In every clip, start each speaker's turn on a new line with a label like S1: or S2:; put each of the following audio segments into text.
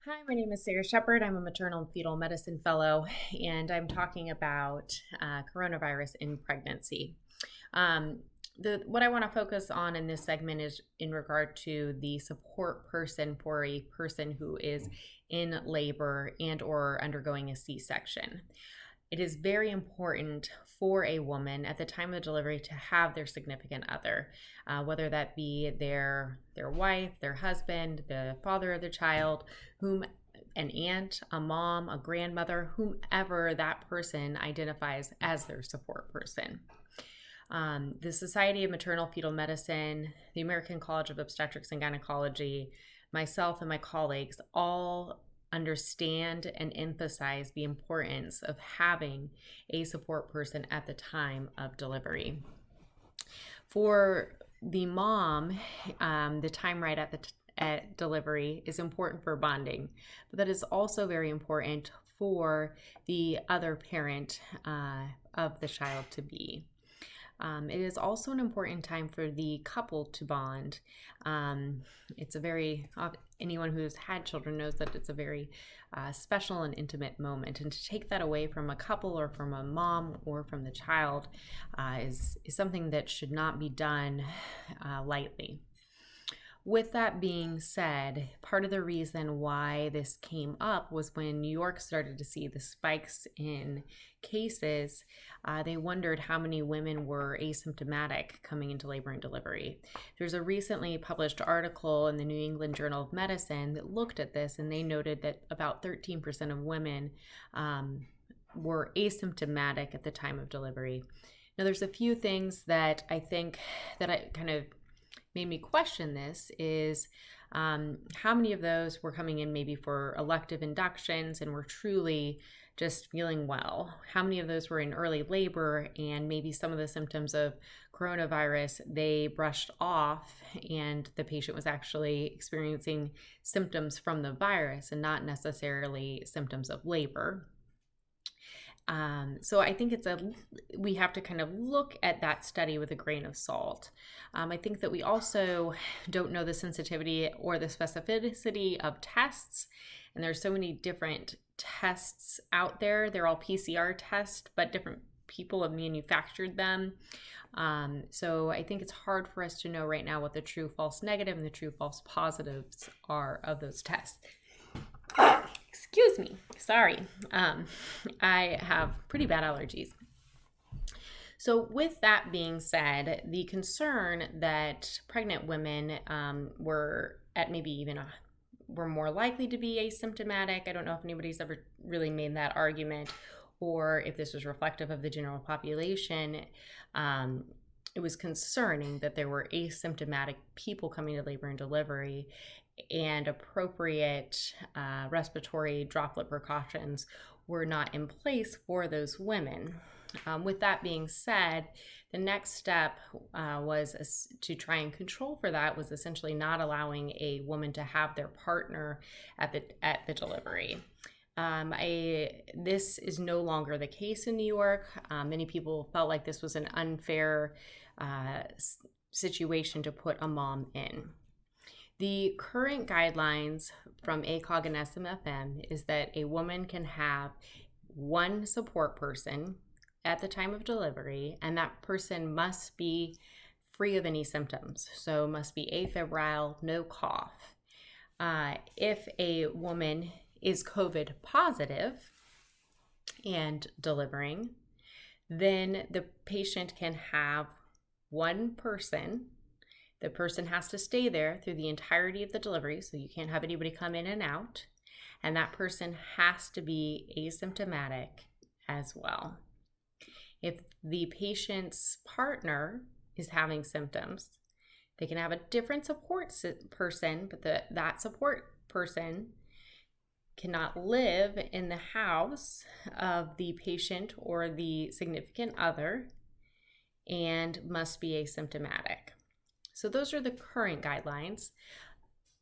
S1: Hi, my name is Sarah Shepard. I'm a maternal and fetal medicine fellow, and I'm talking about coronavirus in pregnancy. Um, what I want to focus on in this segment is in regard to the support person for a person who is in labor and or undergoing a C-section. It is very important for a woman at the time of delivery to have their significant other, whether that be their wife, their husband, the father of the child, whom an aunt, a mom, a grandmother, whomever that person identifies as their support person. The Society of Maternal Fetal Medicine, the American College of Obstetrics and Gynecology, myself and my colleagues all understand and emphasize the importance of having a support person at the time of delivery. For the mom, the time right at delivery is important for bonding, but that is also very important for the other parent of the child to be. It is also an important time for the couple to bond. It's a very, anyone who's had children knows that it's a very special and intimate moment. And to take that away from a couple or from a mom or from the child is something that should not be done lightly. With that being said, part of the reason why this came up was when New York started to see the spikes in cases, they wondered how many women were asymptomatic coming into labor and delivery. There's a recently published article in the New England Journal of Medicine that looked at this, and they noted that about 13% of women were asymptomatic at the time of delivery. Now, there's a few things that I think that I kind of made me question this is how many of those were coming in maybe for elective inductions and were truly just feeling well? How many of those were in early labor and maybe some of the symptoms of coronavirus they brushed off and the patient was actually experiencing symptoms from the virus and not necessarily symptoms of labor? So I think we have to kind of look at that study with a grain of salt. I think that we also don't know the sensitivity or the specificity of tests, and there's so many different tests out there. They're all PCR tests, but different people have manufactured them. So I think it's hard for us to know right now what the true false negative and the true false positives are of those tests. Excuse me, sorry. I have pretty bad allergies. So with that being said, the concern that pregnant women were at maybe even were more likely to be asymptomatic. I don't know if anybody's ever really made that argument or if this was reflective of the general population. It was concerning that there were asymptomatic people coming to labor and delivery, and appropriate respiratory droplet precautions were not in place for those women. With that being said, the next step was to try and control for that was essentially not allowing a woman to have their partner at the delivery. This is no longer the case in New York. Many people felt like this was an unfair situation to put a mom in. The current guidelines from ACOG and SMFM is that a woman can have one support person at the time of delivery, and that person must be free of any symptoms. So must be afebrile, no cough. If a woman is COVID positive and delivering, then the patient can have one person. The person has to stay there through the entirety of the delivery, so you can't have anybody come in and out. And that person has to be asymptomatic as well. If the patient's partner is having symptoms, they can have a different support person, but that support person cannot live in the house of the patient or the significant other and must be asymptomatic. So those are the current guidelines.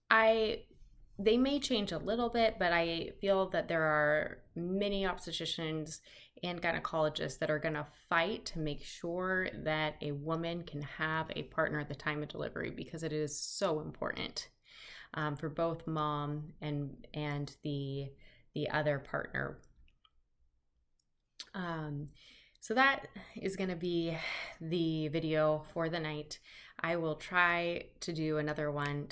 S1: They may change a little bit, but I feel that there are many obstetricians and gynecologists that are going to fight to make sure that a woman can have a partner at the time of delivery because it is so important. for both mom and the other partner. So that is going to be the video for the night. I will try to do another one